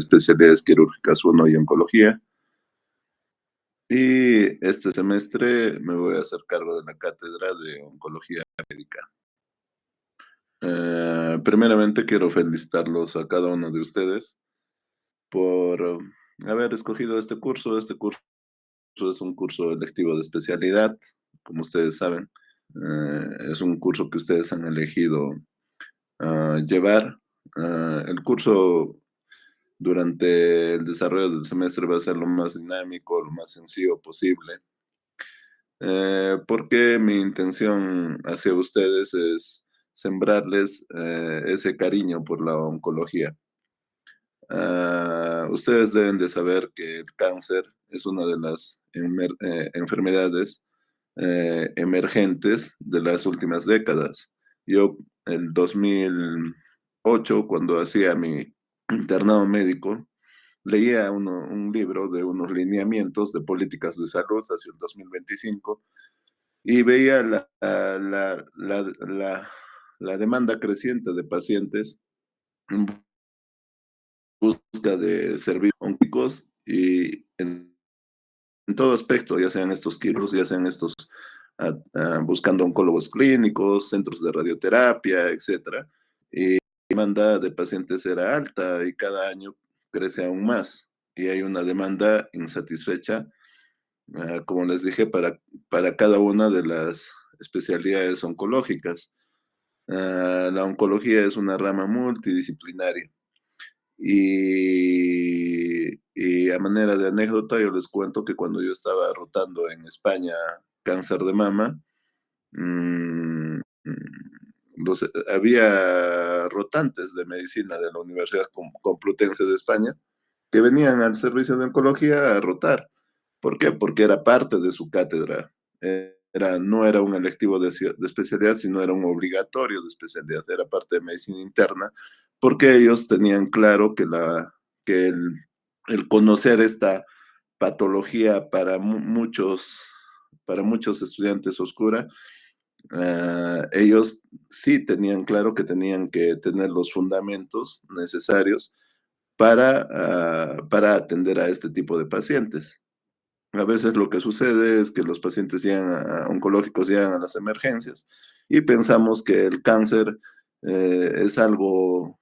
especialidades quirúrgicas 1 y oncología. Y este semestre me voy a hacer cargo de la cátedra de oncología médica. Primeramente quiero felicitarlos a cada uno de ustedes por haber escogido este curso. Este curso es un curso electivo de especialidad, como ustedes saben. Es un curso que ustedes han elegido llevar. El curso durante el desarrollo del semestre va a ser lo más dinámico, lo más sencillo posible, porque mi intención hacia ustedes es sembrarles ese cariño por la oncología. Ustedes deben de saber que el cáncer es una de las enfermedades emergentes de las últimas décadas. Yo, en 2008, cuando hacía mi internado médico, leía un libro de unos lineamientos de políticas de salud hacia el 2025 y veía la demanda creciente de pacientes en busca de servicios oncológicos y en todo aspecto, ya sean estos quirúrgicos, ya sean estos buscando oncólogos clínicos, centros de radioterapia, etcétera. Y la demanda de pacientes era alta y cada año crece aún más. Y hay una demanda insatisfecha, como les dije, para cada una de las especialidades oncológicas. La oncología es una rama multidisciplinaria. Y a manera de anécdota, yo les cuento que cuando yo estaba rotando en España cáncer de mama, había rotantes de medicina de la Universidad Complutense de España que venían al servicio de oncología a rotar. ¿Por qué? Porque era parte de su cátedra. No era un electivo de especialidad, sino era un obligatorio de especialidad, era parte de medicina interna, porque ellos tenían claro que el conocer esta patología para muchos estudiantes oscura, ellos sí tenían claro que tenían que tener los fundamentos necesarios para atender a este tipo de pacientes. A veces lo que sucede es que los pacientes oncológicos llegan a las emergencias y pensamos que el cáncer es algo,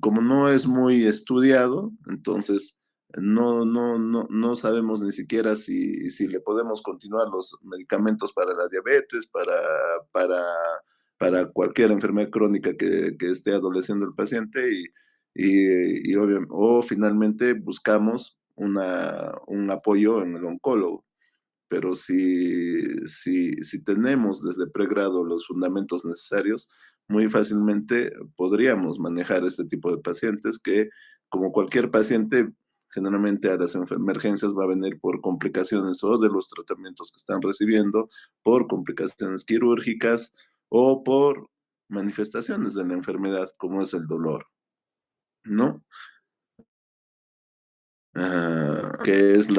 como no es muy estudiado, entonces no sabemos ni siquiera si le podemos continuar los medicamentos para la diabetes, para, para cualquier enfermedad crónica que esté adoleciendo el paciente o finalmente buscamos un apoyo en el oncólogo. Pero si tenemos desde pregrado los fundamentos necesarios, muy fácilmente podríamos manejar este tipo de pacientes que, como cualquier paciente, generalmente a las emergencias va a venir por complicaciones o de los tratamientos que están recibiendo, por complicaciones quirúrgicas o por manifestaciones de la enfermedad, como es el dolor, ¿no? Que es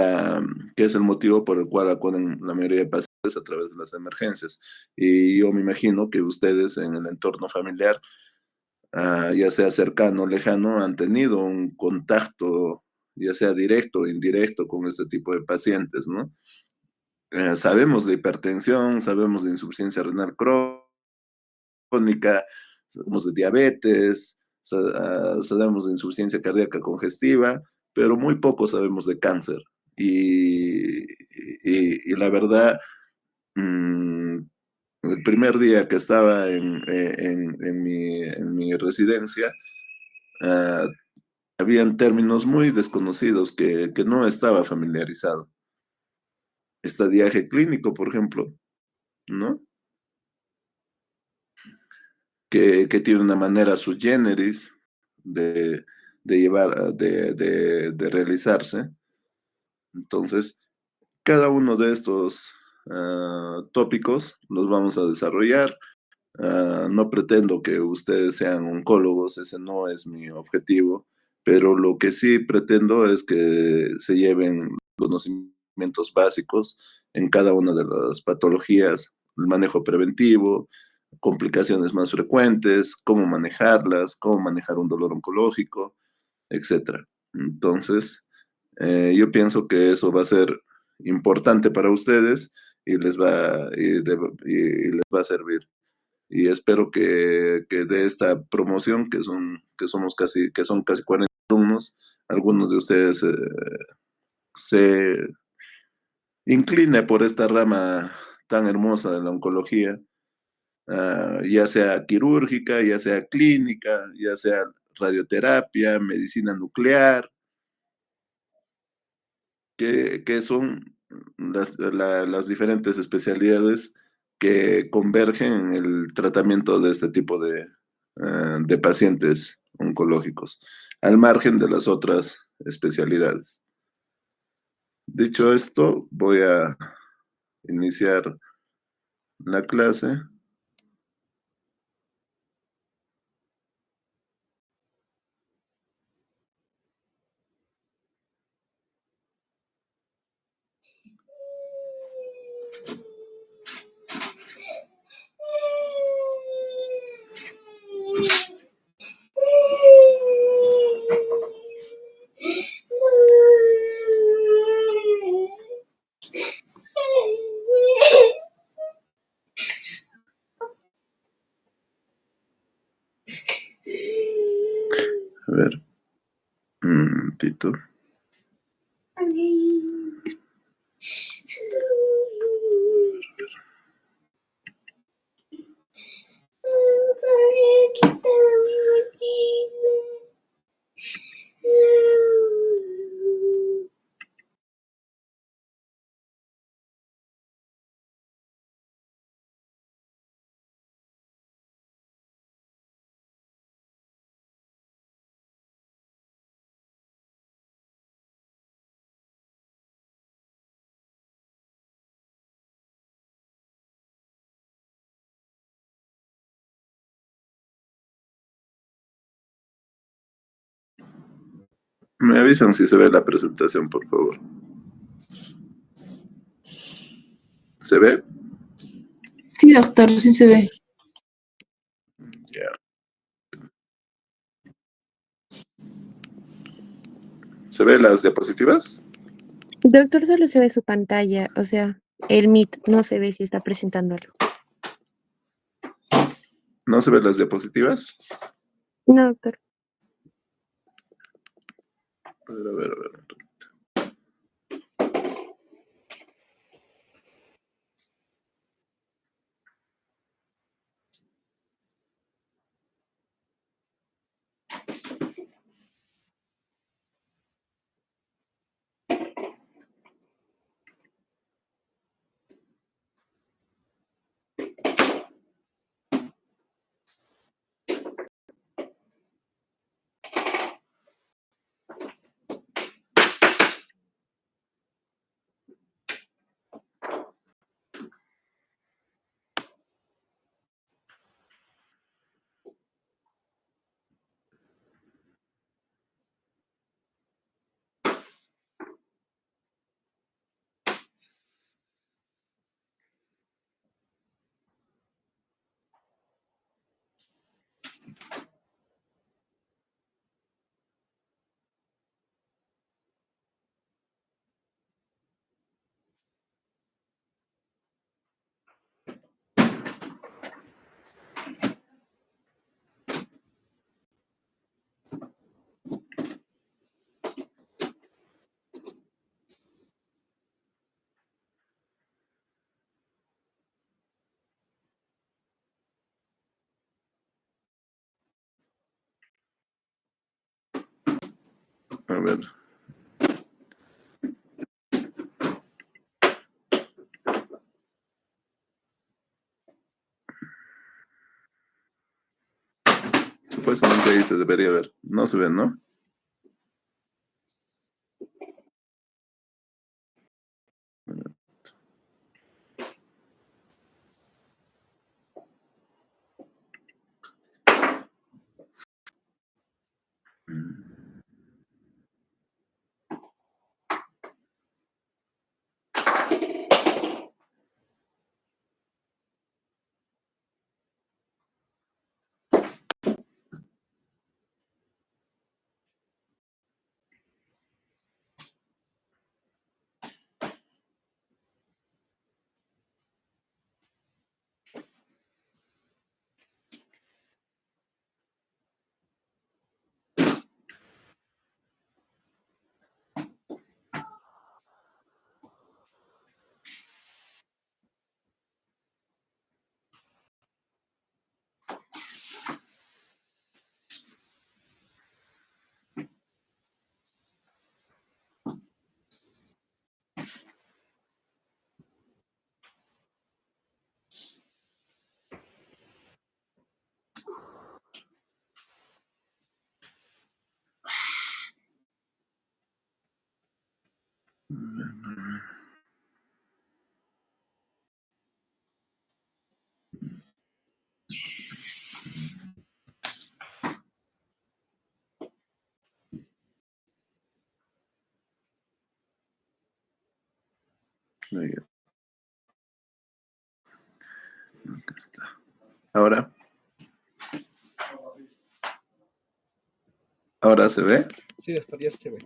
el motivo por el cual acuden la mayoría de pacientes a través de las emergencias. Y yo me imagino que ustedes en el entorno familiar, ya sea cercano o lejano, han tenido un contacto, ya sea directo o indirecto, con este tipo de pacientes, ¿no? Sabemos de hipertensión, sabemos de insuficiencia renal crónica, sabemos de diabetes, sabemos de insuficiencia cardíaca congestiva, pero muy poco sabemos de cáncer. Y la verdad, el primer día que estaba en mi residencia, ah, habían términos muy desconocidos que no estaba familiarizado. Estadiaje clínico, por ejemplo, ¿no? Que tiene una manera sui generis de llevar, de realizarse. Entonces, cada uno de estos tópicos los vamos a desarrollar. No pretendo que ustedes sean oncólogos, ese no es mi objetivo, pero lo que sí pretendo es que se lleven conocimientos básicos en cada una de las patologías, el manejo preventivo, complicaciones más frecuentes, cómo manejarlas, cómo manejar un dolor oncológico, etcétera. Entonces, yo pienso que eso va a ser importante para ustedes y y les va a servir. Y espero que de esta promoción, que son casi 40 alumnos, algunos de ustedes se incline por esta rama tan hermosa de la oncología, ya sea quirúrgica, ya sea clínica, ya sea radioterapia, medicina nuclear, que son las diferentes especialidades que convergen en el tratamiento de este tipo de pacientes oncológicos, al margen de las otras especialidades. Dicho esto, voy a iniciar la clase. A ver, un momentito. Me avisan si se ve la presentación, por favor. ¿Se ve? Sí, doctor, sí se ve. Ya. ¿Se ve las diapositivas? Doctor, solo se ve su pantalla, o sea, el Meet no se ve si está presentando algo. ¿No se ven las diapositivas? No, doctor. A ver, a ver. A ver. Supuestamente ahí se debería ver. No se ve, ¿no? Ahí está. ¿Ahora se ve? Sí, doctor, ya se ve.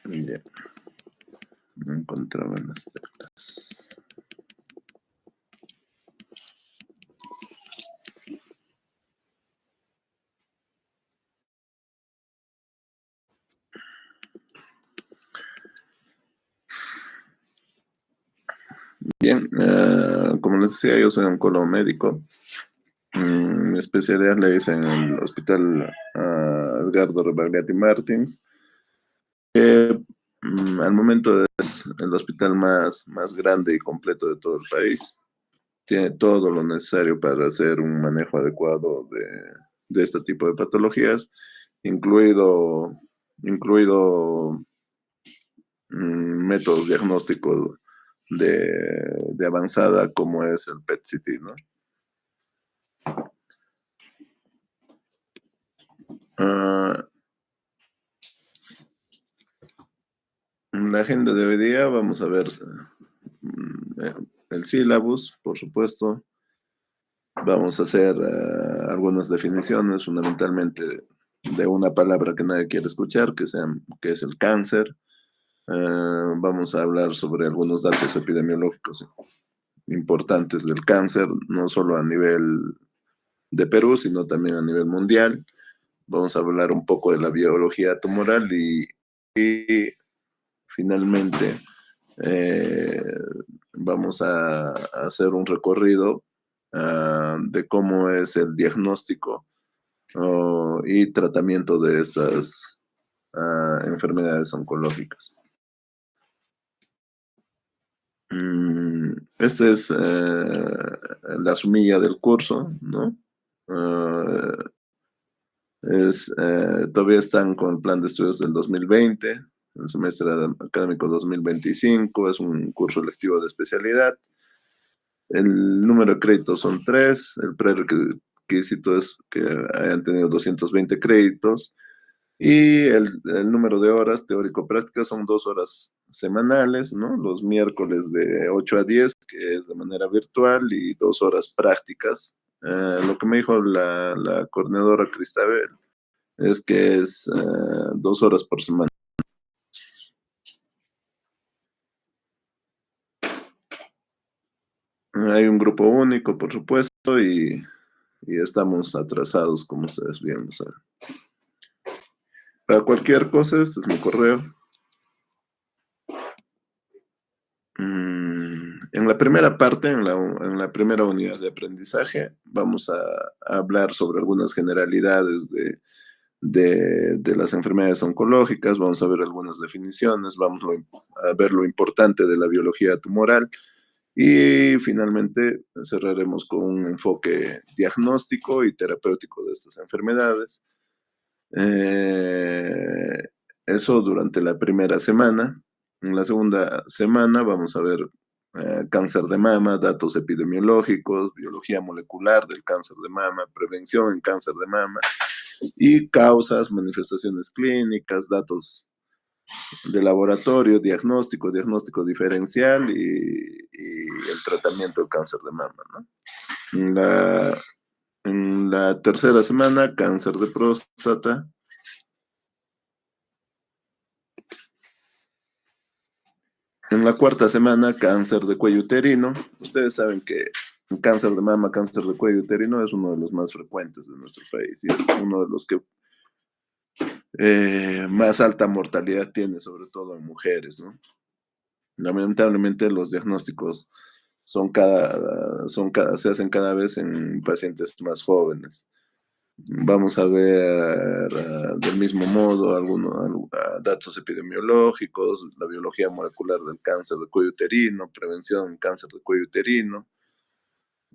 Ya. No encontraba las teclas. Bien, como les decía, yo soy oncólogo médico. Mi especialidad la hice en el Hospital Edgardo Rebagliati Martins, que al momento es el hospital más grande y completo de todo el país. Tiene todo lo necesario para hacer un manejo adecuado de este tipo de patologías, incluido métodos diagnósticos de avanzada como es el PET-CT, ¿no? En la agenda de hoy día vamos a ver el sílabus, por supuesto. Vamos a hacer algunas definiciones, fundamentalmente de una palabra que nadie quiere escuchar, que es el cáncer. Vamos a hablar sobre algunos datos epidemiológicos importantes del cáncer, no solo a nivel de Perú, sino también a nivel mundial. Vamos a hablar un poco de la biología tumoral y finalmente vamos a hacer un recorrido de cómo es el diagnóstico y tratamiento de estas enfermedades oncológicas. Esta es la sumilla del curso, ¿no? Todavía están con el plan de estudios del 2020, el semestre académico 2025, es un curso lectivo de especialidad. El número de créditos son 3, el prerequisito es que hayan tenido 220 créditos y el número de horas teórico-prácticas son 2 horas semanales, ¿no? Los miércoles de 8 a 10, que es de manera virtual, y 2 horas prácticas. Lo que me dijo la coordinadora Cristabel es que es 2 horas por semana. Hay un grupo único, por supuesto, y estamos atrasados, como ustedes bien lo saben. Para cualquier cosa, este es mi correo. En la primera parte, en la primera unidad de aprendizaje, vamos a hablar sobre algunas generalidades de las enfermedades oncológicas, vamos a ver algunas definiciones, vamos a ver lo importante de la biología tumoral y finalmente cerraremos con un enfoque diagnóstico y terapéutico de estas enfermedades. Eso durante la primera semana. En la segunda semana vamos a ver cáncer de mama, datos epidemiológicos, biología molecular del cáncer de mama, prevención en cáncer de mama y causas, manifestaciones clínicas, datos de laboratorio, diagnóstico diferencial y el tratamiento del cáncer de mama, ¿no? En la tercera semana, cáncer de próstata. En la cuarta semana, cáncer de cuello uterino. Ustedes saben que el cáncer de mama, cáncer de cuello uterino es uno de los más frecuentes de nuestro país y es uno de los que más alta mortalidad tiene, sobre todo en mujeres, ¿no? Lamentablemente los diagnósticos se hacen cada vez en pacientes más jóvenes. Vamos a ver del mismo modo algunos datos epidemiológicos, la biología molecular del cáncer de cuello uterino, prevención del cáncer de cuello uterino,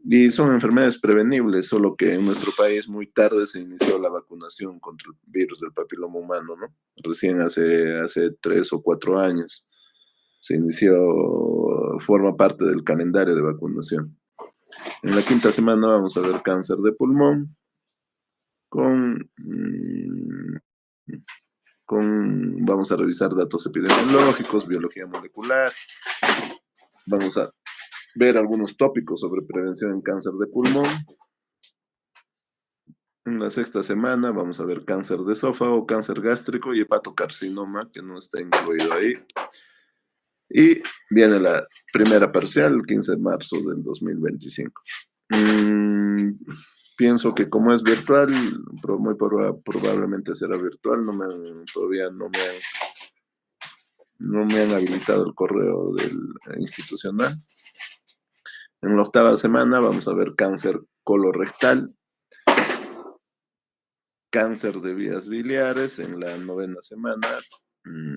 Y son enfermedades prevenibles, solo que en nuestro país muy tarde se inició la vacunación contra el virus del papiloma humano, ¿no? Recién hace 3 o 4 años se inició, forma parte del calendario de vacunación. En la quinta semana vamos a ver cáncer de pulmón con, vamos a revisar datos epidemiológicos, biología molecular, vamos a ver algunos tópicos sobre prevención en cáncer de pulmón. En la sexta semana vamos a ver cáncer de esófago, cáncer gástrico y hepatocarcinoma, que no está incluido ahí. Y viene la primera parcial, el 15 de marzo del 2025. Pienso que como es virtual, muy probablemente será virtual, todavía no me han habilitado el correo del institucional. En la octava semana vamos a ver cáncer colorectal, cáncer de vías biliares en la novena semana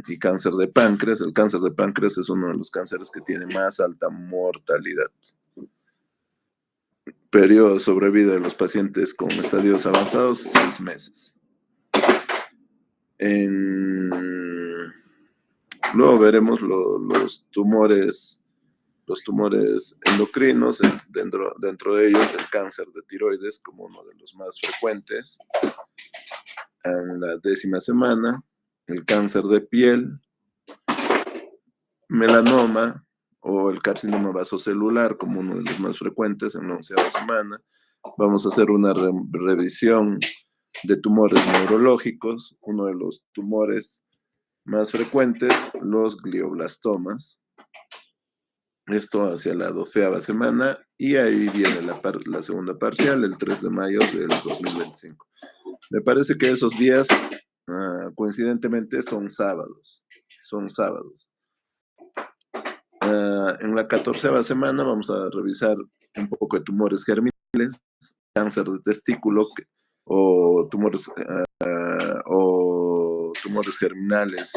y cáncer de páncreas. El cáncer de páncreas es uno de los cánceres que tiene más alta mortalidad. Periodo de sobrevida de los pacientes con estadios avanzados, 6 meses. Luego veremos los tumores endocrinos, dentro de ellos el cáncer de tiroides como uno de los más frecuentes. En la 10ª semana, el cáncer de piel, melanoma o el carcinoma vasocelular como uno de los más frecuentes en la 11ª semana. Vamos a hacer una revisión de tumores neurológicos, uno de los tumores más frecuentes, los glioblastomas. Esto hacia la 12ª semana y ahí viene la segunda parcial, el 3 de mayo del 2025. Me parece que esos días, coincidentemente, son sábados. En la 14ª semana vamos a revisar un poco de tumores germinales, cáncer de testículo o tumores germinales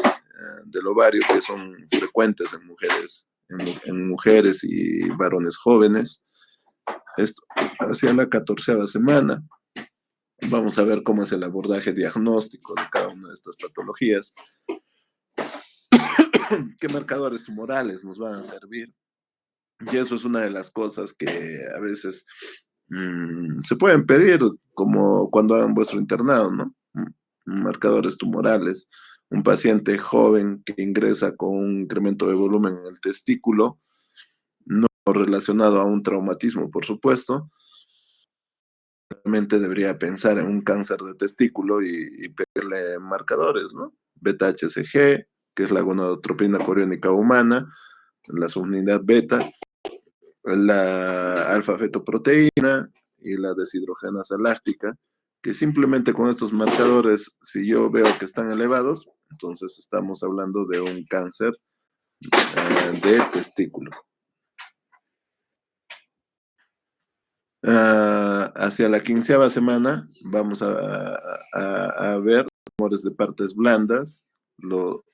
del ovario, que son frecuentes en mujeres y varones jóvenes. Esto hacia la 14ª semana. Vamos a ver cómo es el abordaje diagnóstico de cada una de estas patologías. ¿Qué marcadores tumorales nos van a servir? Y eso es una de las cosas que a veces se pueden pedir, como cuando hagan vuestro internado, ¿no? Marcadores tumorales. Un paciente joven que ingresa con un incremento de volumen en el testículo, no relacionado a un traumatismo, por supuesto, realmente debería pensar en un cáncer de testículo y pedirle marcadores, ¿no? Beta-HCG, que es la gonadotropina coriónica humana, la subunidad beta, la alfa-fetoproteína y la deshidrogenasa láctica, que simplemente con estos marcadores, si yo veo que están elevados, entonces estamos hablando de un cáncer de testículo. Hacia la 15ª semana vamos a ver tumores de partes blandas, los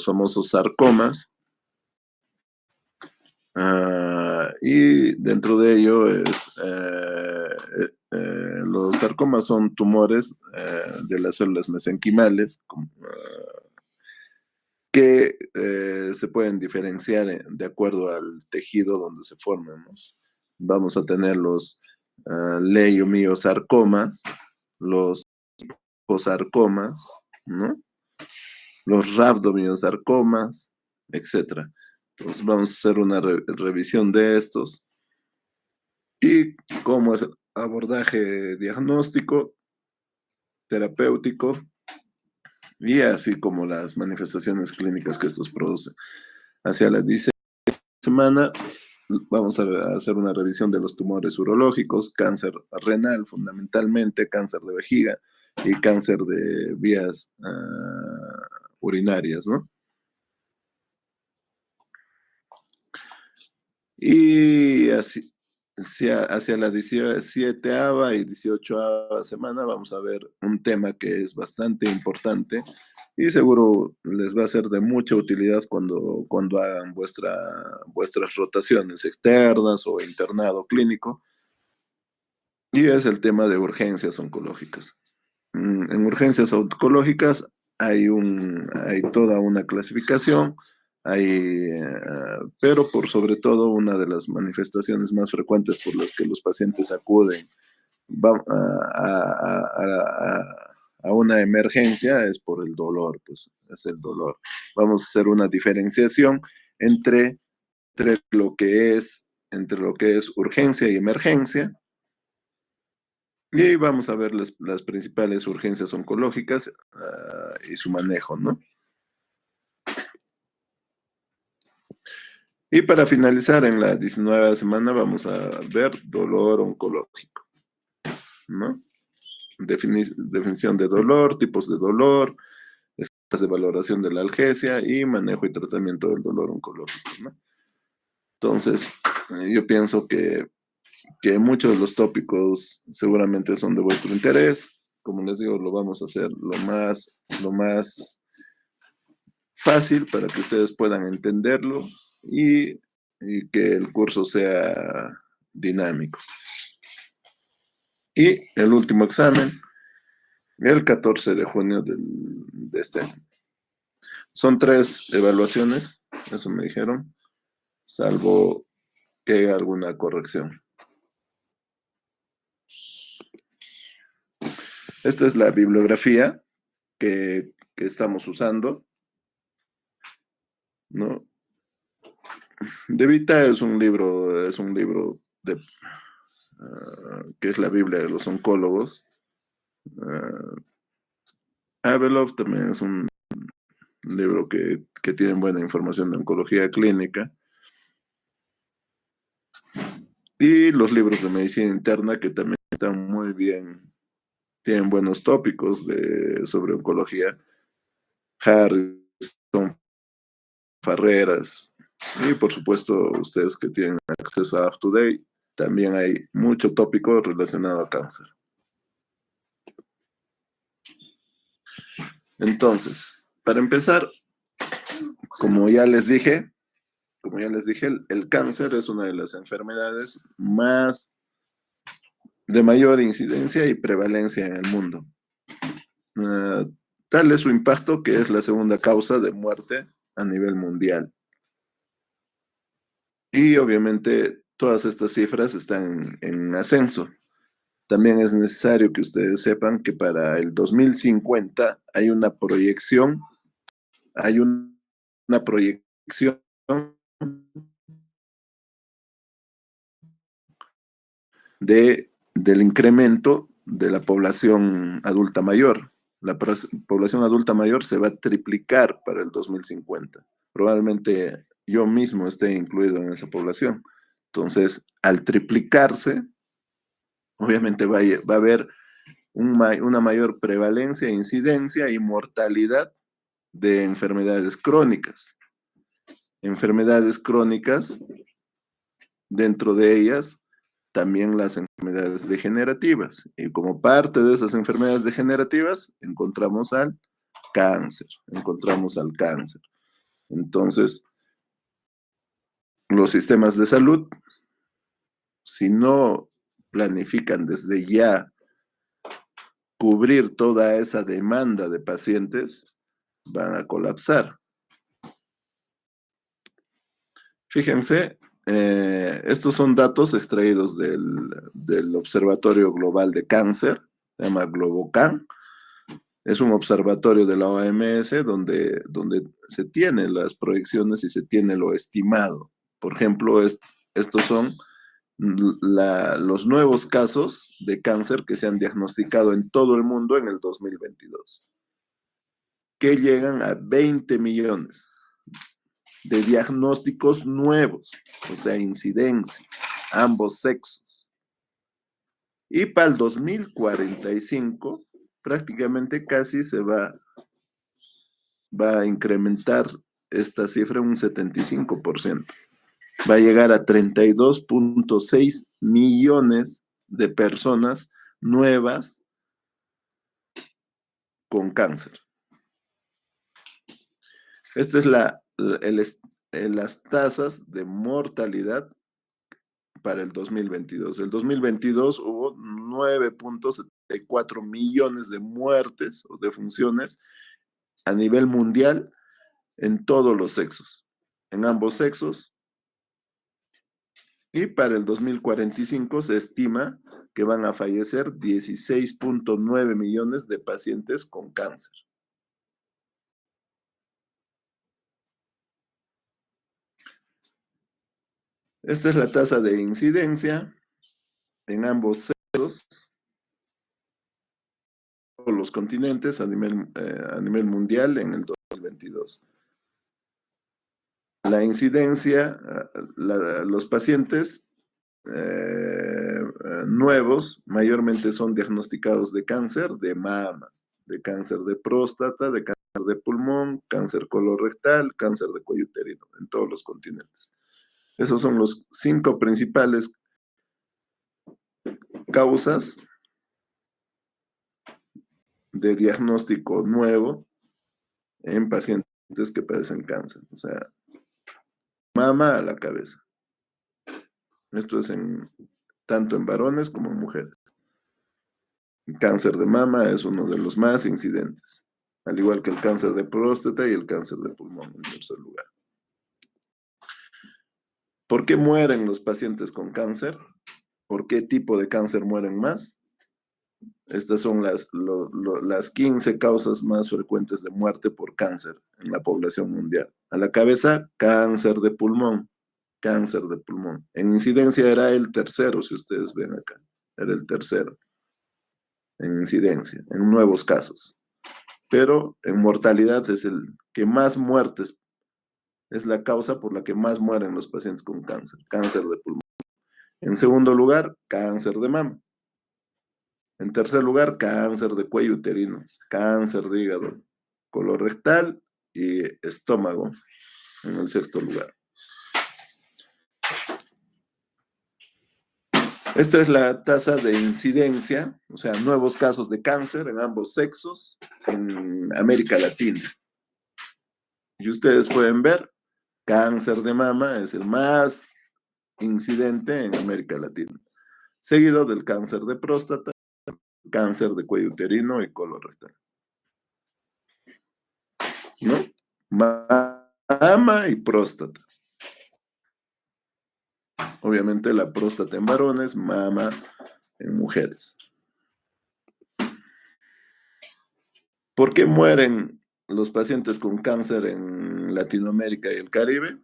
famosos sarcomas, y dentro de ello los sarcomas son tumores de las células mesenquimales que se pueden diferenciar de acuerdo al tejido donde se forman, ¿no? Vamos a tener los leiomiosarcomas, los sarcomas, ¿no? Los rhabdomiosarcomas, etc. Entonces vamos a hacer una revisión de estos y cómo es el abordaje diagnóstico, terapéutico y así como las manifestaciones clínicas que estos producen. Hacia la 10ª semana vamos a hacer una revisión de los tumores urológicos, cáncer renal fundamentalmente, cáncer de vejiga y cáncer de vías urinarias, ¿no? Y así, hacia la 17ª y 18ª semana vamos a ver un tema que es bastante importante, y seguro les va a ser de mucha utilidad cuando hagan vuestras rotaciones externas o internado clínico, y es el tema de urgencias oncológicas. En urgencias oncológicas hay toda una clasificación, pero por sobre todo una de las manifestaciones más frecuentes por las que los pacientes acuden a una emergencia es por el dolor, pues es el dolor. Vamos a hacer una diferenciación entre, entre lo que es urgencia y emergencia, y vamos a ver las principales urgencias oncológicas y su manejo, ¿no? Y para finalizar, en la 19ª semana vamos a ver dolor oncológico, ¿no? Definición de dolor, tipos de dolor, escalas de valoración de la analgesia y manejo y tratamiento del dolor oncológico, ¿no? Entonces, yo pienso que muchos de los tópicos seguramente son de vuestro interés. Como les digo, lo vamos a hacer lo más fácil para que ustedes puedan entenderlo y que el curso sea dinámico. Y el último examen, el 14 de junio de este año. Son 3 evaluaciones, eso me dijeron, salvo que haya alguna corrección. Esta es la bibliografía que estamos usando, ¿no? De Vita es un libro que es la Biblia de los oncólogos. Avelov también es un libro que tiene buena información de oncología clínica. Y los libros de medicina interna que también están muy bien, tienen buenos tópicos sobre oncología. Harrison, Farreras, y por supuesto ustedes que tienen acceso a UpToDate, también hay mucho tópico relacionado a cáncer. Entonces, para empezar, como ya les dije, el cáncer es una de las enfermedades de mayor incidencia y prevalencia en el mundo. Tal es su impacto que es la segunda causa de muerte a nivel mundial. Y obviamente todas estas cifras están en ascenso. También es necesario que ustedes sepan que para el 2050 hay una proyección del incremento de la población adulta mayor. La población adulta mayor se va a triplicar para el 2050. Probablemente yo mismo esté incluido en esa población. Entonces, al triplicarse, obviamente va a haber una mayor prevalencia, incidencia y mortalidad de enfermedades crónicas. Enfermedades crónicas, dentro de ellas, también las enfermedades degenerativas. Y como parte de esas enfermedades degenerativas, encontramos al cáncer. Entonces, los sistemas de salud, si no planifican desde ya cubrir toda esa demanda de pacientes, van a colapsar. Fíjense, estos son datos extraídos del Observatorio Global de Cáncer, se llama Globocan. Es un observatorio de la OMS donde se tienen las proyecciones y se tiene lo estimado. Por ejemplo, estos son los nuevos casos de cáncer que se han diagnosticado en todo el mundo en el 2022, que llegan a 20 millones de diagnósticos nuevos, o sea, incidencia, ambos sexos. Y para el 2045, prácticamente casi se va a incrementar esta cifra un 75%. Va a llegar a 32.6 millones de personas nuevas con cáncer. Esta es las tasas de mortalidad para el 2022. El 2022 hubo 9.74 millones de muertes o defunciones a nivel mundial en todos los sexos, en ambos sexos. Y para el 2045 se estima que van a fallecer 16.9 millones de pacientes con cáncer. Esta es la tasa de incidencia en ambos sexos, todos los continentes a nivel mundial en el 2022. La incidencia, los pacientes nuevos mayormente son diagnosticados de cáncer de mama, de cáncer de próstata, de cáncer de pulmón, cáncer colorectal, cáncer de cuello uterino, en todos los continentes. Esos son los 5 principales causas de diagnóstico nuevo en pacientes que padecen cáncer. O sea, mama a la cabeza. Esto es tanto en varones como en mujeres. El cáncer de mama es uno de los más incidentes, al igual que el cáncer de próstata y el cáncer de pulmón en tercer lugar. ¿Por qué mueren los pacientes con cáncer? ¿Por qué tipo de cáncer mueren más? Estas son las 15 causas más frecuentes de muerte por cáncer en la población mundial. A la cabeza, cáncer de pulmón. Cáncer de pulmón. En incidencia era el tercero, si ustedes ven acá. Era el tercero en incidencia, en nuevos casos. Pero en mortalidad es el que más muertes, es la causa por la que más mueren los pacientes con cáncer. Cáncer de pulmón. En segundo lugar, cáncer de mama. En tercer lugar, cáncer de cuello uterino, cáncer de hígado, colorectal y estómago en el sexto lugar. Esta es la tasa de incidencia, o sea, nuevos casos de cáncer en ambos sexos en América Latina. Y ustedes pueden ver, cáncer de mama es el más incidente en América Latina, seguido del cáncer de próstata, cáncer de cuello uterino y colorectal. ¿No? Mama y próstata. Obviamente la próstata en varones, mama en mujeres. ¿Por qué mueren los pacientes con cáncer en Latinoamérica y el Caribe?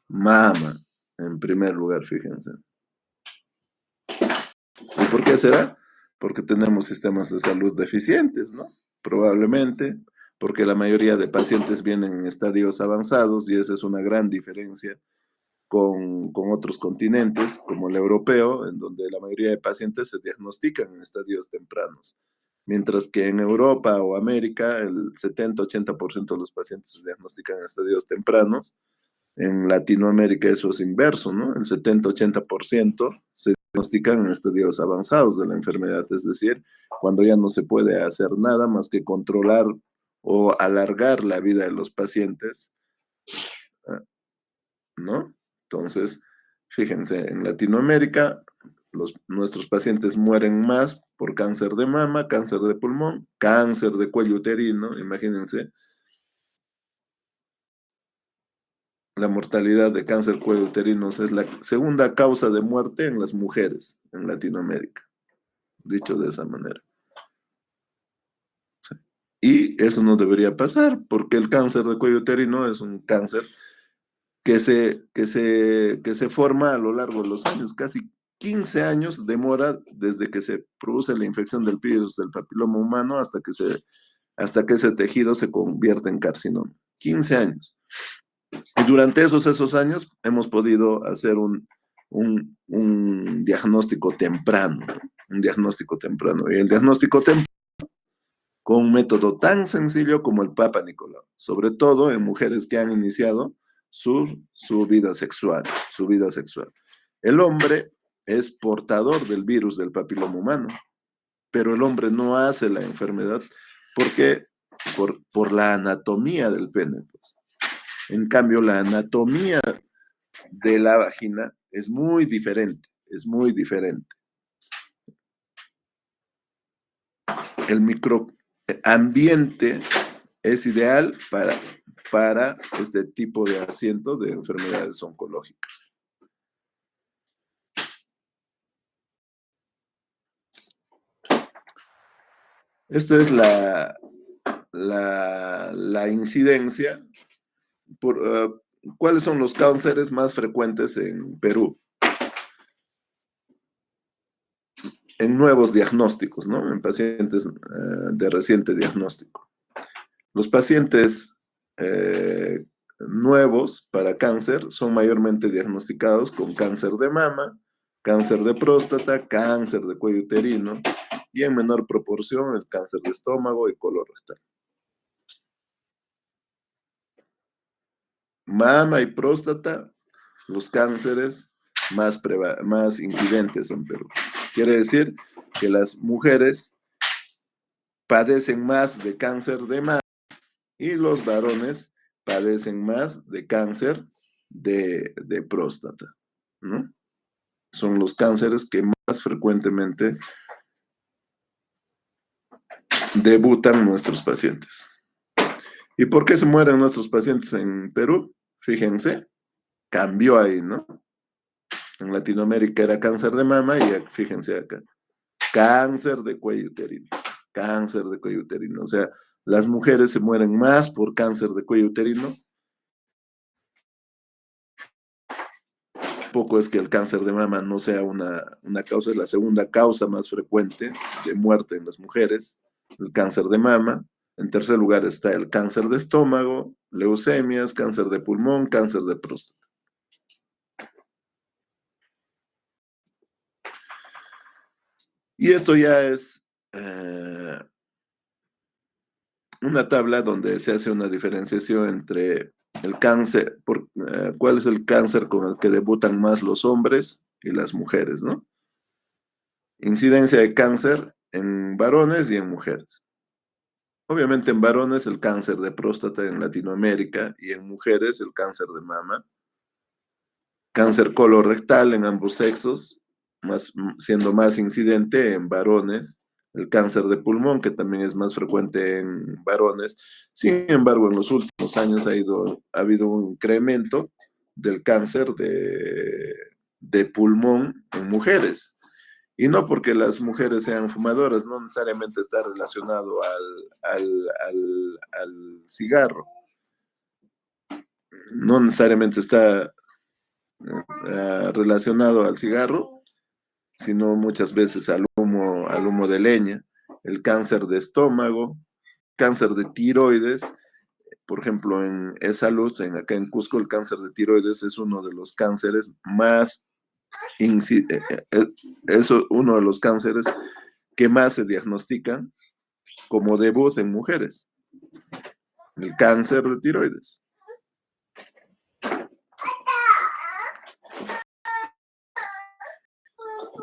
Mama, en primer lugar, fíjense. ¿Y por qué será? Porque tenemos sistemas de salud deficientes, ¿no? Probablemente, porque la mayoría de pacientes vienen en estadios avanzados y esa es una gran diferencia con otros continentes, como el europeo, en donde la mayoría de pacientes se diagnostican en estadios tempranos. Mientras que en Europa o América, el 70-80% de los pacientes se diagnostican en estadios tempranos. En Latinoamérica eso es inverso, ¿no? El 70-80% se diagnostican en estadios avanzados de la enfermedad, es decir, cuando ya no se puede hacer nada más que controlar o alargar la vida de los pacientes, ¿no? Entonces, fíjense, en Latinoamérica nuestros pacientes mueren más por cáncer de mama, cáncer de pulmón, cáncer de cuello uterino, imagínense. La mortalidad de cáncer de cuello uterino es la segunda causa de muerte en las mujeres en Latinoamérica, dicho de esa manera. Sí. Y eso no debería pasar, porque el cáncer de cuello uterino es un cáncer que se forma a lo largo de los años. Casi 15 años demora desde que se produce la infección del virus del papiloma humano hasta que ese tejido se convierte en carcinoma. 15 años. Y durante esos años hemos podido hacer un diagnóstico temprano, un diagnóstico temprano. Y el diagnóstico temprano con un método tan sencillo como el Papa Nicolau, sobre todo en mujeres que han iniciado su vida sexual, El hombre es portador del virus del papiloma humano, pero el hombre no hace la enfermedad porque por la anatomía del pene, pues. En cambio, la anatomía de la vagina es muy diferente, es muy diferente. El microambiente es ideal para este tipo de asiento de enfermedades oncológicas. Esta es la incidencia. ¿Cuáles son los cánceres más frecuentes en Perú? En nuevos diagnósticos, ¿no? En pacientes de reciente diagnóstico. Los pacientes nuevos para cáncer son mayormente diagnosticados con cáncer de mama, cáncer de próstata, cáncer de cuello uterino y en menor proporción el cáncer de estómago y colorectal. Mama y próstata, los cánceres más incidentes en Perú. Quiere decir que las mujeres padecen más de cáncer de mama y los varones padecen más de cáncer de próstata, ¿no? Son los cánceres que más frecuentemente debutan nuestros pacientes. ¿Y por qué se mueren nuestros pacientes en Perú? Fíjense, cambió ahí, ¿no? En Latinoamérica era cáncer de mama y fíjense acá, cáncer de cuello uterino, cáncer de cuello uterino. O sea, las mujeres se mueren más por cáncer de cuello uterino. Poco es que el cáncer de mama no sea una causa, es la segunda causa más frecuente de muerte en las mujeres, el cáncer de mama. En tercer lugar está el cáncer de estómago, leucemias, cáncer de pulmón, cáncer de próstata. Y esto ya es una tabla donde se hace una diferenciación entre el cáncer, cuál es el cáncer con el que debutan más los hombres y las mujeres, ¿no? Incidencia de cáncer en varones y en mujeres. Obviamente en varones el cáncer de próstata en Latinoamérica y en mujeres el cáncer de mama. Cáncer colorectal en ambos sexos, siendo más incidente en varones. El cáncer de pulmón, que también es más frecuente en varones. Sin embargo, en los últimos años ha habido un incremento del cáncer de pulmón en mujeres. Y no porque las mujeres sean fumadoras, no necesariamente está relacionado al cigarro. No necesariamente está relacionado al cigarro, sino muchas veces al humo de leña, el cáncer de estómago, cáncer de tiroides. Por ejemplo, en E-Salud, acá en Cusco, el cáncer de tiroides es uno de los cánceres es uno de los cánceres que más se diagnostican como debut en mujeres, el cáncer de tiroides.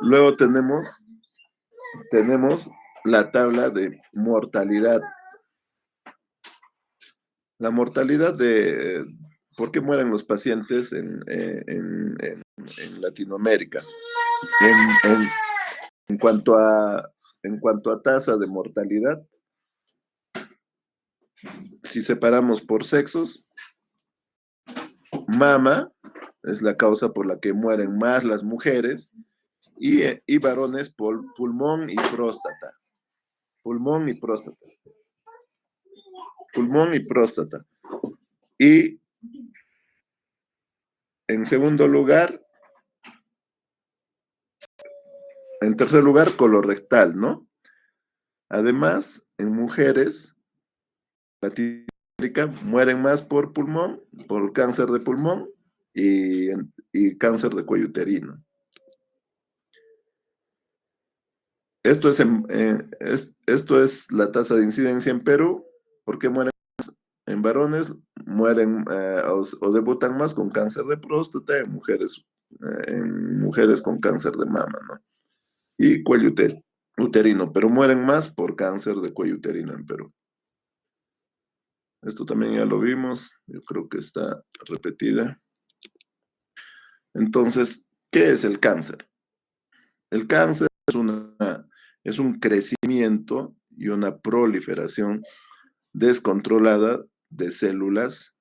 Luego tenemos la tabla de mortalidad. La mortalidad de por qué mueren los pacientes en Latinoamérica. En cuanto a tasa de mortalidad, si separamos por sexos, mama es la causa por la que mueren más las mujeres y varones por pulmón y próstata. Pulmón y próstata. Pulmón y próstata. Y en segundo lugar, en tercer lugar, colorectal, ¿no? Además, en mujeres, Latinoamérica mueren más por pulmón, por cáncer de pulmón y cáncer de cuello uterino. Esto es la tasa de incidencia en Perú. ¿Por qué mueren más en varones? Mueren o debutan más con cáncer de próstata en mujeres con cáncer de mama, ¿no? Y cuello uterino, pero mueren más por cáncer de cuello uterino en Perú. Esto también ya lo vimos, yo creo que está repetida. Entonces, ¿qué es el cáncer? El cáncer es un crecimiento y una proliferación descontrolada de células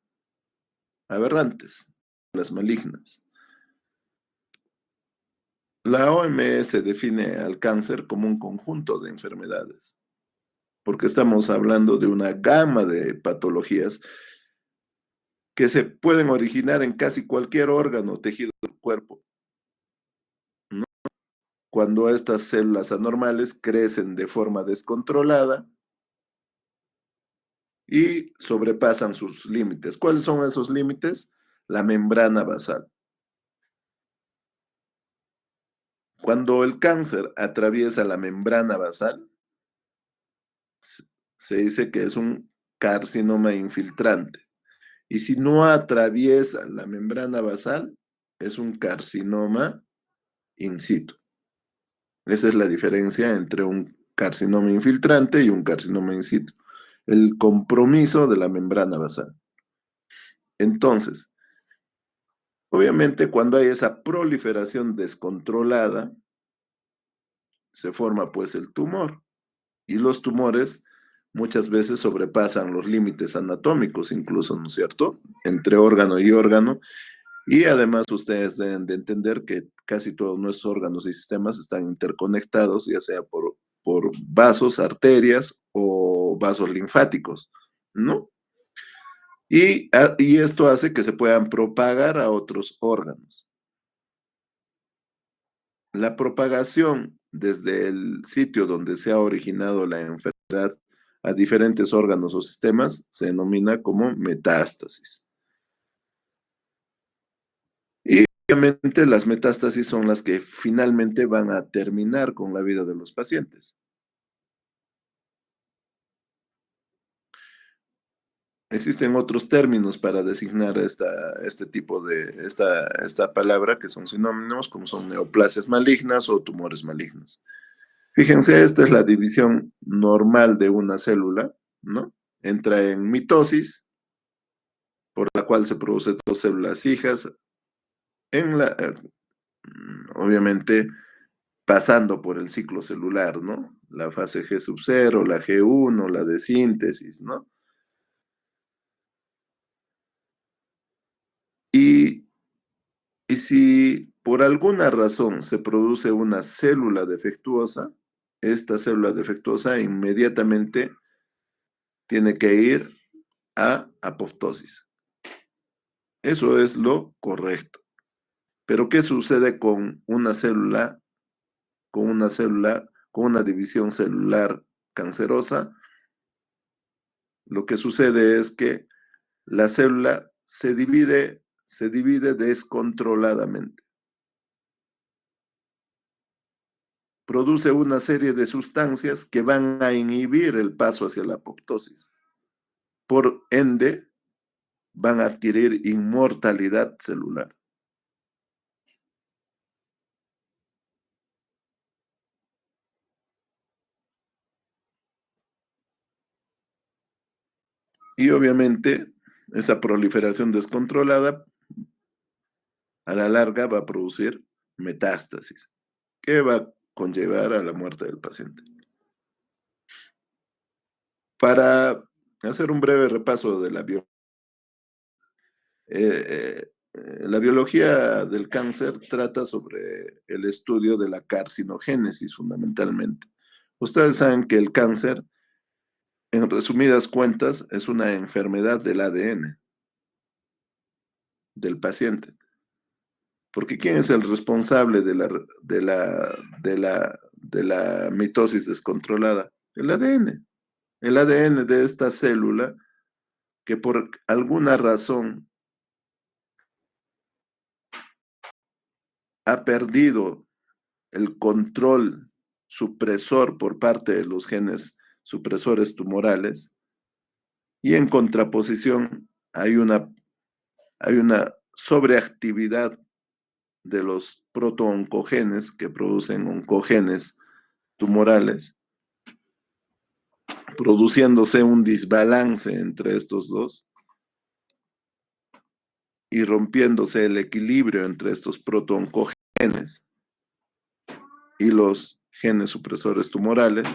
aberrantes, células malignas. La OMS define al cáncer como un conjunto de enfermedades, porque estamos hablando de una gama de patologías que se pueden originar en casi cualquier órgano o tejido del cuerpo, ¿no? Cuando estas células anormales crecen de forma descontrolada y sobrepasan sus límites. ¿Cuáles son esos límites? La membrana basal. Cuando el cáncer atraviesa la membrana basal, se dice que es un carcinoma infiltrante. Y si no atraviesa la membrana basal, es un carcinoma in situ. Esa es la diferencia entre un carcinoma infiltrante y un carcinoma in situ. El compromiso de la membrana basal. Entonces, obviamente cuando hay esa proliferación descontrolada, se forma pues el tumor. Y los tumores muchas veces sobrepasan los límites anatómicos incluso, ¿no es cierto? Entre órgano y órgano. Y además ustedes deben de entender que casi todos nuestros órganos y sistemas están interconectados, ya sea por vasos, arterias o vasos linfáticos, ¿no? Y esto hace que se puedan propagar a otros órganos. La propagación desde el sitio donde se ha originado la enfermedad a diferentes órganos o sistemas se denomina como metástasis. Y obviamente las metástasis son las que finalmente van a terminar con la vida de los pacientes. Existen otros términos para designar este tipo de, esta palabra que son sinónimos, como son neoplasias malignas o tumores malignos. Fíjense, esta es la división normal de una célula, ¿no? Entra en mitosis, por la cual se producen dos células hijas, obviamente pasando por el ciclo celular, ¿no? La fase G sub 0, la G1, la de síntesis, ¿no? Y, y si por alguna razón se produce una célula defectuosa, esta célula defectuosa inmediatamente tiene que ir a apoptosis. Eso es lo correcto. Pero ¿qué sucede con una célula, con una división celular cancerosa? Lo que sucede es que la célula se divide descontroladamente. Produce una serie de sustancias que van a inhibir el paso hacia la apoptosis. Por ende, van a adquirir inmortalidad celular. Y obviamente, esa proliferación descontrolada a la larga va a producir metástasis, que va a conllevar a la muerte del paciente. Para hacer un breve repaso de la biología del cáncer trata sobre el estudio de la carcinogénesis fundamentalmente. Ustedes saben que el cáncer, en resumidas cuentas, es una enfermedad del ADN del paciente. Porque ¿quién es el responsable de la mitosis descontrolada? El ADN. El ADN de esta célula que por alguna razón ha perdido el control supresor por parte de los genes supresores tumorales y en contraposición hay una sobreactividad de los protooncogenes que producen oncogenes tumorales. produciéndose un desbalance entre estos dos y rompiéndose el equilibrio entre estos protooncogenes y los genes supresores tumorales,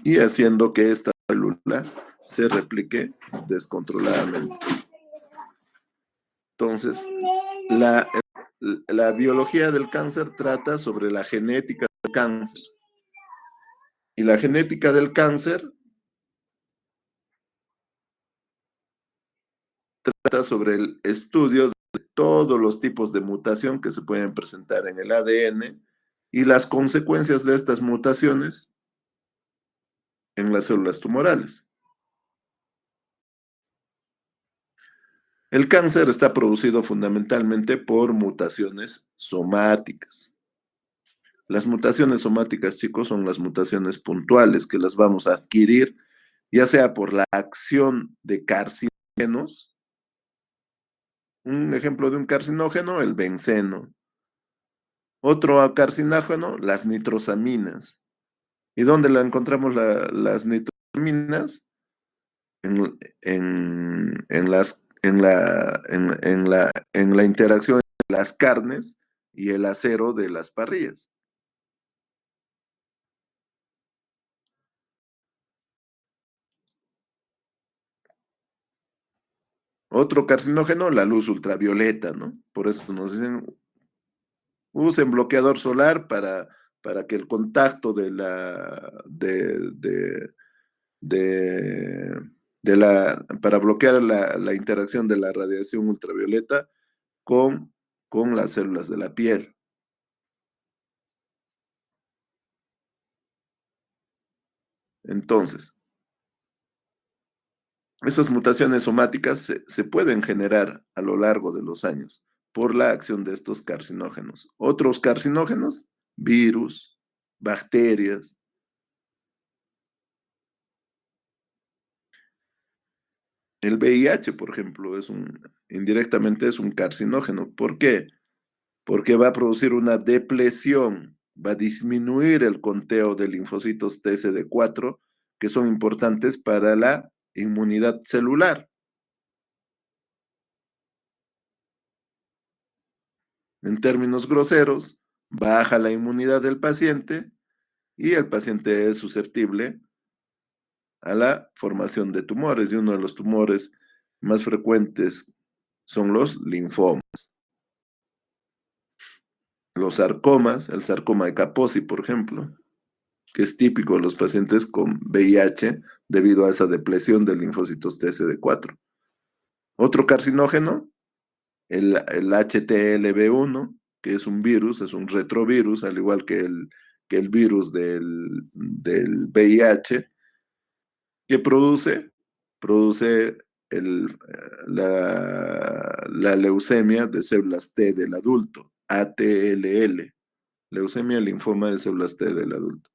y haciendo que esta célula se replique descontroladamente. Entonces, la biología del cáncer trata sobre la genética del cáncer. Y la genética del cáncer trata sobre el estudio de todos los tipos de mutación que se pueden presentar en el ADN y las consecuencias de estas mutaciones en las células tumorales. El cáncer está producido fundamentalmente por mutaciones somáticas. Las mutaciones somáticas, chicos, son las mutaciones puntuales que las vamos a adquirir, ya sea por la acción de carcinógenos. Un ejemplo de un carcinógeno, el benceno. Otro carcinógeno, las nitrosaminas. ¿Y dónde la encontramos las nitrosaminas? En la interacción entre las carnes y el acero de las parrillas. Otro carcinógeno, la luz ultravioleta, ¿no? Por eso nos dicen, usen bloqueador solar para que el contacto para bloquear la interacción de la radiación ultravioleta con las células de la piel. Entonces, esas mutaciones somáticas se pueden generar a lo largo de los años por la acción de estos carcinógenos. Otros carcinógenos, virus, bacterias. El VIH, por ejemplo, indirectamente es un carcinógeno. ¿Por qué? Porque va a producir una depresión, va a disminuir el conteo de linfocitos TCD4, que son importantes para la inmunidad celular. En términos groseros, baja la inmunidad del paciente y el paciente es susceptible a la formación de tumores, y uno de los tumores más frecuentes son los linfomas. Los sarcomas, el sarcoma de Kaposi, por ejemplo, que es típico de los pacientes con VIH debido a esa depresión de linfocitos TCD4. Otro carcinógeno, el HTLV1, que es un virus, es un retrovirus, al igual que el virus del VIH, que produce la leucemia de células T del adulto, ATLL, leucemia linfoma de células T del adulto.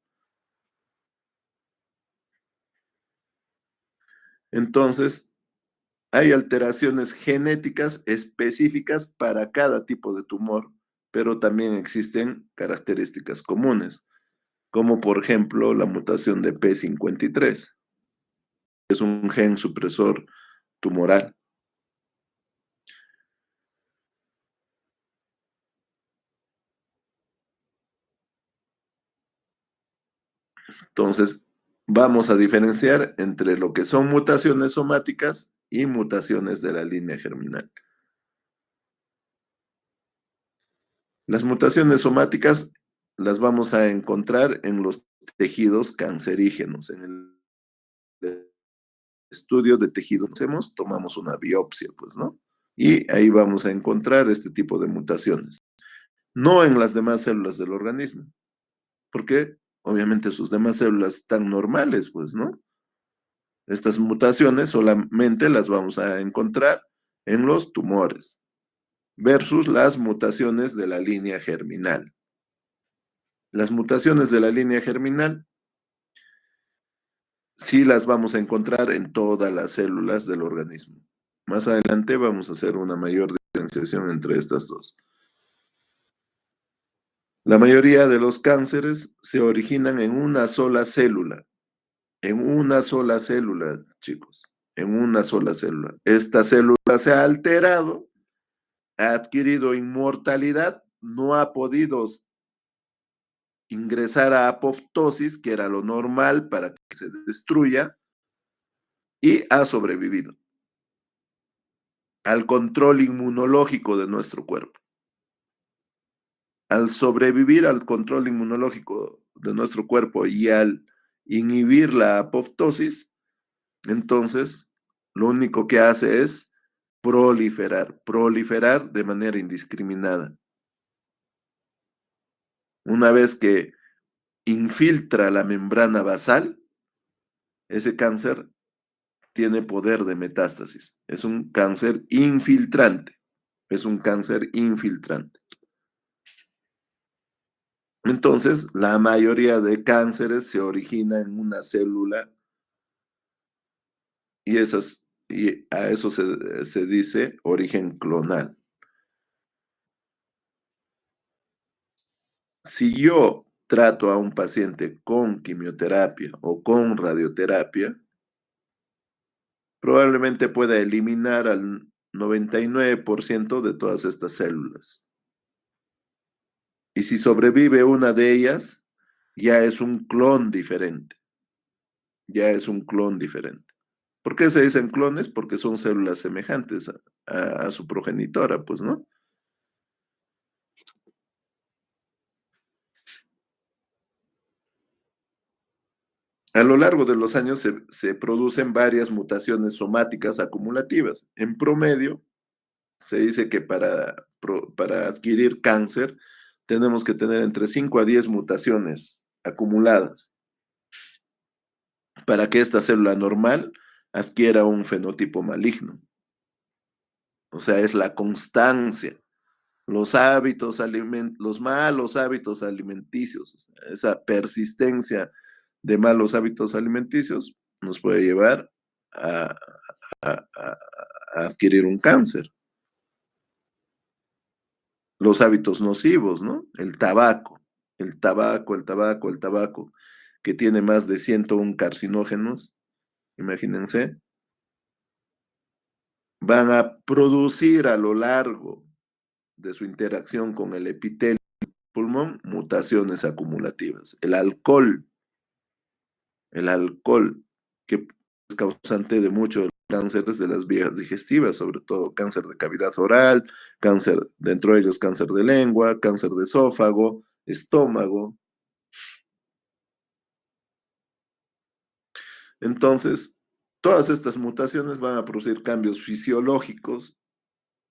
Entonces, hay alteraciones genéticas específicas para cada tipo de tumor, pero también existen características comunes, como por ejemplo la mutación de P53, que es un gen supresor tumoral. Entonces, vamos a diferenciar entre lo que son mutaciones somáticas y mutaciones de la línea germinal. Las mutaciones somáticas las vamos a encontrar en los tejidos cancerígenos. En el estudio de tejidos que hacemos, tomamos una biopsia, pues, ¿no? Y ahí vamos a encontrar este tipo de mutaciones. No en las demás células del organismo, porque obviamente sus demás células están normales, pues, ¿no? Estas mutaciones solamente las vamos a encontrar en los tumores versus las mutaciones de la línea germinal. Las mutaciones de la línea germinal sí las vamos a encontrar en todas las células del organismo. Más adelante vamos a hacer una mayor diferenciación entre estas dos. La mayoría de los cánceres se originan en una sola célula. En una sola célula, chicos. En una sola célula. Esta célula se ha alterado, ha adquirido inmortalidad, no ha podido ingresar a apoptosis, que era lo normal para que se destruya, y ha sobrevivido al control inmunológico de nuestro cuerpo. Al sobrevivir al control inmunológico de nuestro cuerpo y al inhibir la apoptosis, entonces lo único que hace es proliferar de manera indiscriminada. Una vez que infiltra la membrana basal, ese cáncer tiene poder de metástasis. Es un cáncer infiltrante. Es un cáncer infiltrante. Entonces, la mayoría de cánceres se origina en una célula y a eso se dice origen clonal. Si yo trato a un paciente con quimioterapia o con radioterapia, probablemente pueda eliminar al 99% de todas estas células. Y si sobrevive una de ellas, ya es un clon diferente. Ya es un clon diferente. ¿Por qué se dicen clones? Porque son células semejantes a su progenitora, pues, ¿no? A lo largo de los años se producen varias mutaciones somáticas acumulativas. En promedio, se dice que para adquirir cáncer tenemos que tener entre 5 a 10 mutaciones acumuladas para que esta célula normal adquiera un fenotipo maligno. O sea, es la constancia, los malos hábitos alimenticios, esa persistencia de malos hábitos alimenticios nos puede llevar a, a- a- a adquirir un cáncer. Los hábitos nocivos, ¿no? El tabaco, que tiene más de 101 carcinógenos, imagínense, van a producir a lo largo de su interacción con el epitelio del pulmón mutaciones acumulativas. El alcohol, que es causante de muchos cánceres de las vías digestivas, sobre todo cáncer de cavidad oral, cáncer, dentro de ellos cáncer de lengua, cáncer de esófago, estómago. Entonces, todas estas mutaciones van a producir cambios fisiológicos,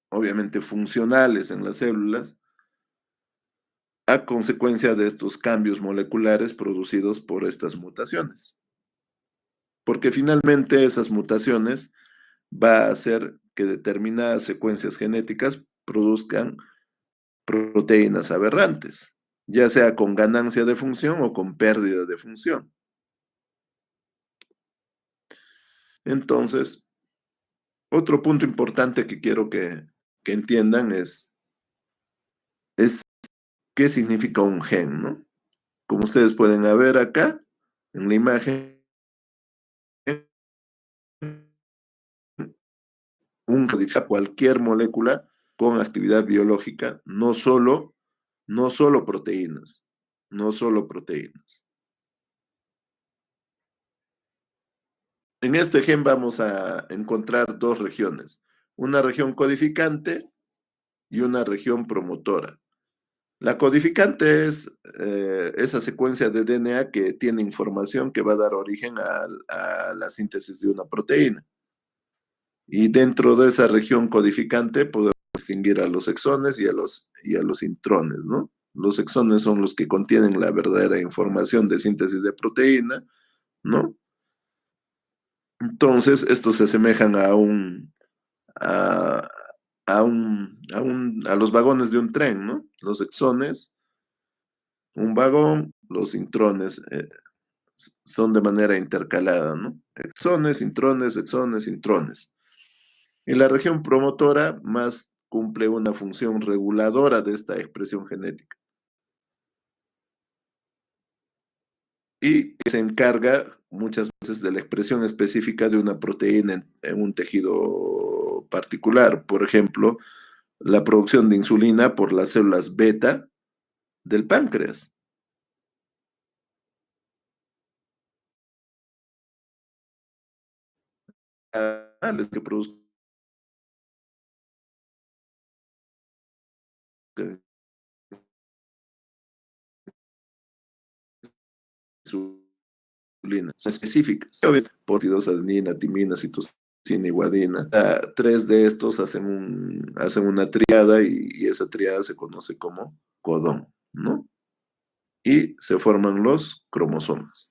obviamente funcionales en las células, a consecuencia de estos cambios moleculares producidos por estas mutaciones. Porque finalmente esas mutaciones va a hacer que determinadas secuencias genéticas produzcan proteínas aberrantes, ya sea con ganancia de función o con pérdida de función. Entonces, otro punto importante que quiero que entiendan es qué significa un gen, ¿no? Como ustedes pueden ver acá en la imagen, un codifica cualquier molécula con actividad biológica, no solo proteínas, no solo proteínas. En este gen vamos a encontrar dos regiones, una región codificante y una región promotora. La codificante es esa secuencia de DNA que tiene información que va a dar origen a la síntesis de una proteína. Y dentro de esa región codificante podemos distinguir a los exones y a los intrones, ¿no? Los exones son los que contienen la verdadera información de síntesis de proteína, ¿no? Entonces, estos se asemejan a, a los vagones de un tren, ¿no? Los exones, un vagón, los intrones son de manera intercalada, ¿no? Exones, intrones, exones, intrones. Y la región promotora más cumple una función reguladora de esta expresión genética. y que se encarga muchas veces de la expresión específica de una proteína en un tejido particular. Por ejemplo, la producción de insulina por las células beta del páncreas. Que produzcan insulina son específicas. Potidosadenina, timina, citosina y guanina. Tres de estos hacen una triada y esa triada se conoce como codón, ¿no? Y se forman los cromosomas.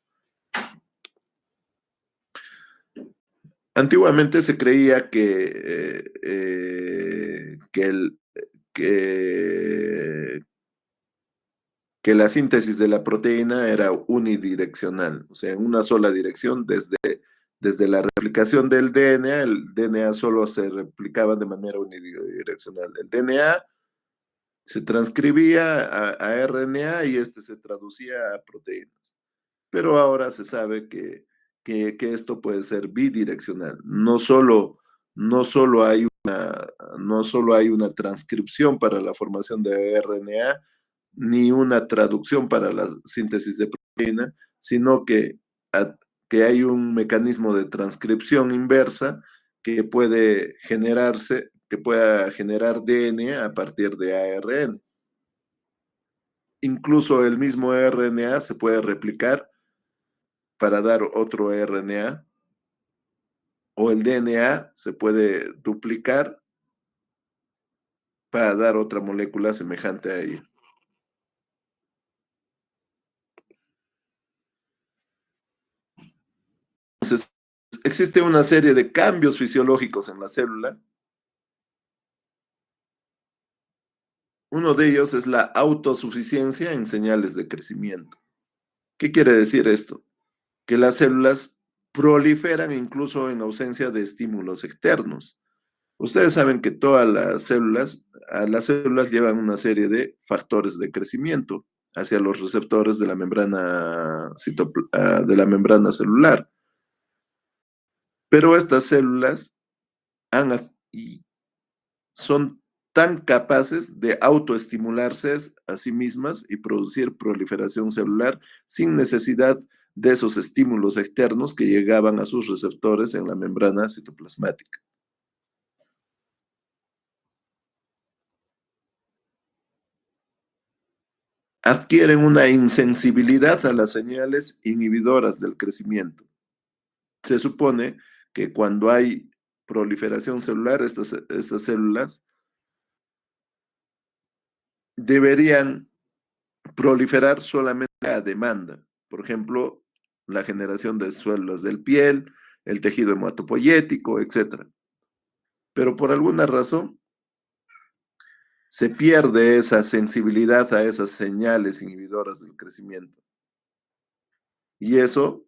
Antiguamente se creía que, que la síntesis de la proteína era unidireccional, o sea, en una sola dirección desde la replicación del DNA. El DNA solo se replicaba de manera unidireccional. El DNA se transcribía a RNA y este se traducía a proteínas. Pero ahora se sabe que esto puede ser bidireccional. No solo hay una transcripción para la formación de RNA, ni una traducción para la síntesis de proteína, sino a- que hay un mecanismo de transcripción inversa que pueda generar DNA a partir de ARN. Incluso el mismo RNA se puede replicar para dar otro RNA, o el DNA se puede duplicar para dar otra molécula semejante a ella. Entonces, existe una serie de cambios fisiológicos en la célula. Uno de ellos es la autosuficiencia en señales de crecimiento. ¿Qué quiere decir esto? Que las células proliferan incluso en ausencia de estímulos externos. Ustedes saben que a las células llevan una serie de factores de crecimiento hacia los receptores de la de la membrana celular. Pero estas células han, y son tan capaces de autoestimularse a sí mismas y producir proliferación celular sin necesidad de esos estímulos externos que llegaban a sus receptores en la membrana citoplasmática. Adquieren una insensibilidad a las señales inhibidoras del crecimiento. Se supone que cuando hay proliferación celular, estas células deberían proliferar solamente a demanda. Por ejemplo, la generación de células del piel, el tejido hematopoyético, etc. Pero por alguna razón se pierde esa sensibilidad a esas señales inhibidoras del crecimiento. Y eso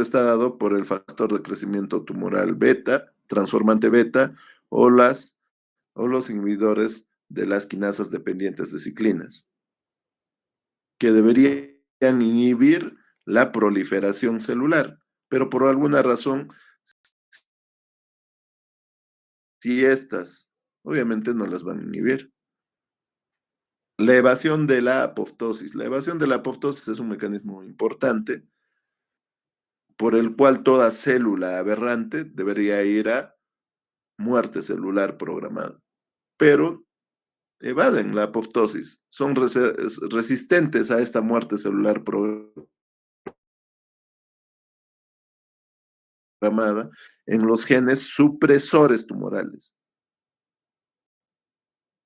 está dado por el factor de crecimiento tumoral beta, transformante beta, o los inhibidores de las quinasas dependientes de ciclinas, que deberían inhibir la proliferación celular, pero por alguna razón, si estas, obviamente no las van a inhibir. La evasión de la apoptosis. La evasión de la apoptosis es un mecanismo importante por el cual toda célula aberrante debería ir a muerte celular programada. Pero evaden la apoptosis, son resistentes a esta muerte celular programada en los genes supresores tumorales.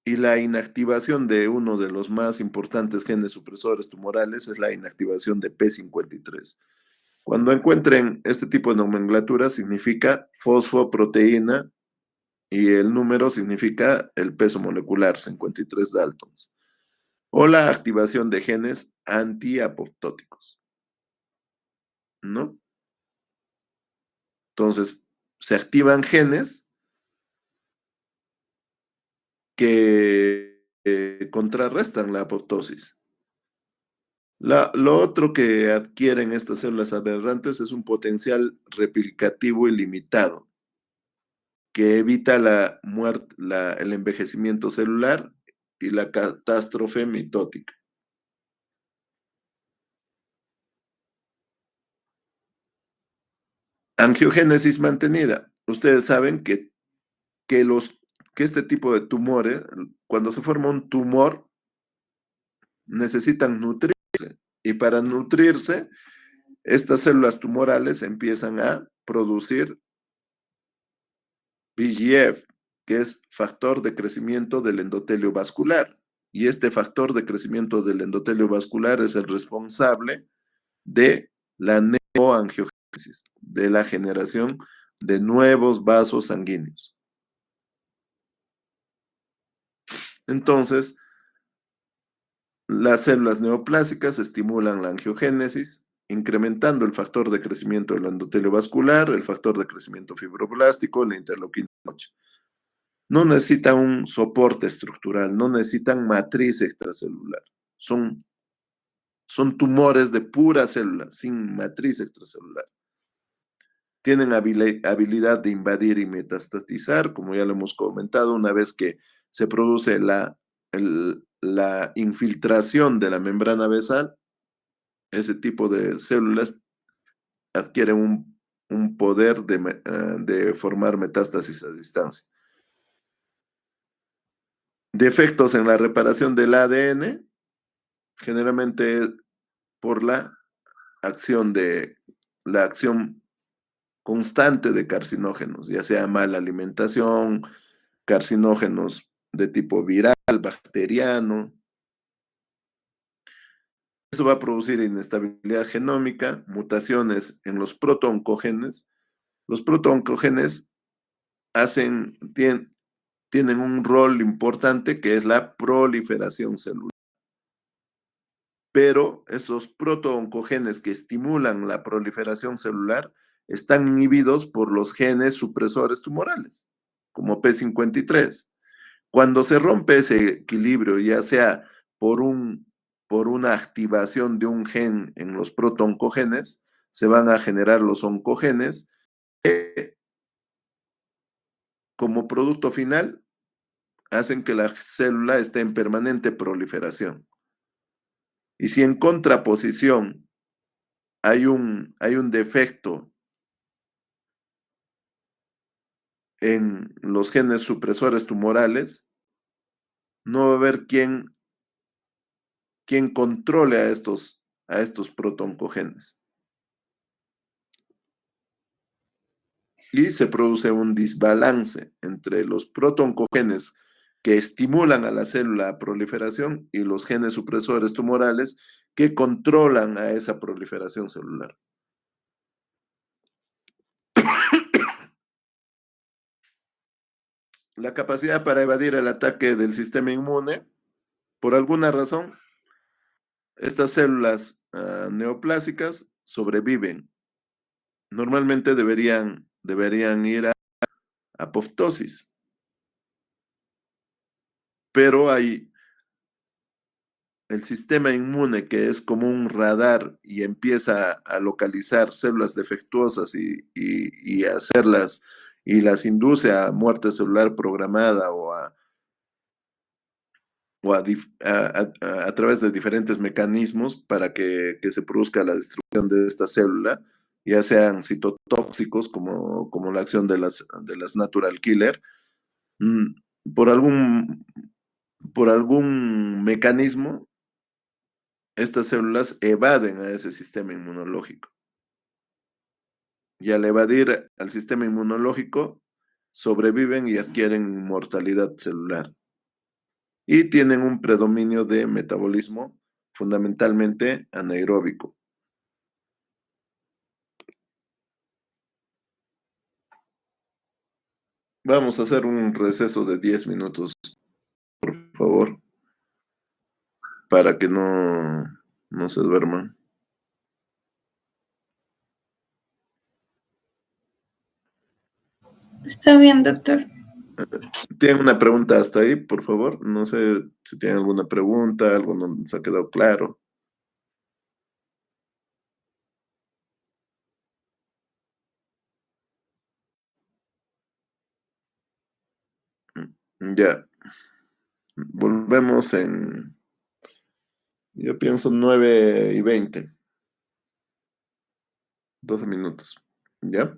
Y la inactivación de uno de los más importantes genes supresores tumorales es la inactivación de P53. Cuando encuentren este tipo de nomenclatura, significa fosfoproteína y el número significa el peso molecular, 53 Daltons. O la activación de genes antiapoptóticos, ¿no? Entonces, se activan genes que contrarrestan la apoptosis. Lo otro que adquieren estas células aberrantes es un potencial replicativo ilimitado, que evita la muerte, el envejecimiento celular y la catástrofe mitótica. Angiogénesis mantenida. Ustedes saben que, que este tipo de tumores, cuando se forma un tumor, necesitan nutrirse. Y para nutrirse, estas células tumorales empiezan a producir VEGF, que es factor de crecimiento del endotelio vascular. Y este factor de crecimiento del endotelio vascular es el responsable de la neoangiogénesis, de la generación de nuevos vasos sanguíneos. Entonces, las células neoplásicas estimulan la angiogénesis, incrementando el factor de crecimiento del endotelio vascular, el factor de crecimiento fibroblástico, la interleuquina 8. No necesitan un soporte estructural, no necesitan matriz extracelular. Son tumores de pura célula, sin matriz extracelular. Tienen habilidad de invadir y metastatizar, como ya lo hemos comentado, una vez que se produce la infiltración de la membrana basal, ese tipo de células adquieren un poder de formar metástasis a distancia. Defectos en la reparación del ADN, generalmente por la acción constante de carcinógenos, ya sea mala alimentación, carcinógenos de tipo viral, bacteriano. Eso va a producir inestabilidad genómica, mutaciones en los protooncogenes. Los protooncogenes tienen un rol importante que es la proliferación celular. Pero esos protooncogenes que estimulan la proliferación celular están inhibidos por los genes supresores tumorales, como P53. Cuando se rompe ese equilibrio, ya sea por una activación de un gen en los protooncogenes, se van a generar los oncogenes que, como producto final, hacen que la célula esté en permanente proliferación. Y si en contraposición hay un defecto en los genes supresores tumorales, no va a haber quien controle a estos protooncogenes. Y se produce un desbalance entre los protooncogenes que estimulan a la célula proliferación y los genes supresores tumorales que controlan a esa proliferación celular. La capacidad para evadir el ataque del sistema inmune, por alguna razón, estas células neoplásicas sobreviven. Normalmente deberían ir a apoptosis, pero hay el sistema inmune, que es como un radar y empieza a localizar células defectuosas y hacerlas, y las induce a muerte celular programada o a través de diferentes mecanismos para que se produzca la destrucción de esta célula, ya sean citotóxicos como la acción de las natural killer, mm, por algún, por algún mecanismo, estas células evaden a ese sistema inmunológico. Y al evadir al sistema inmunológico, sobreviven y adquieren inmortalidad celular. Y tienen un predominio de metabolismo fundamentalmente anaeróbico. Vamos a hacer un receso de 10 minutos, por favor, para que no se duerman. Está bien, doctor. ¿Tienen una pregunta hasta ahí, por favor? No sé si tienen alguna pregunta, algo no se ha quedado claro. Ya. Volvemos en, yo pienso 9:20. 12 minutos. ¿Ya?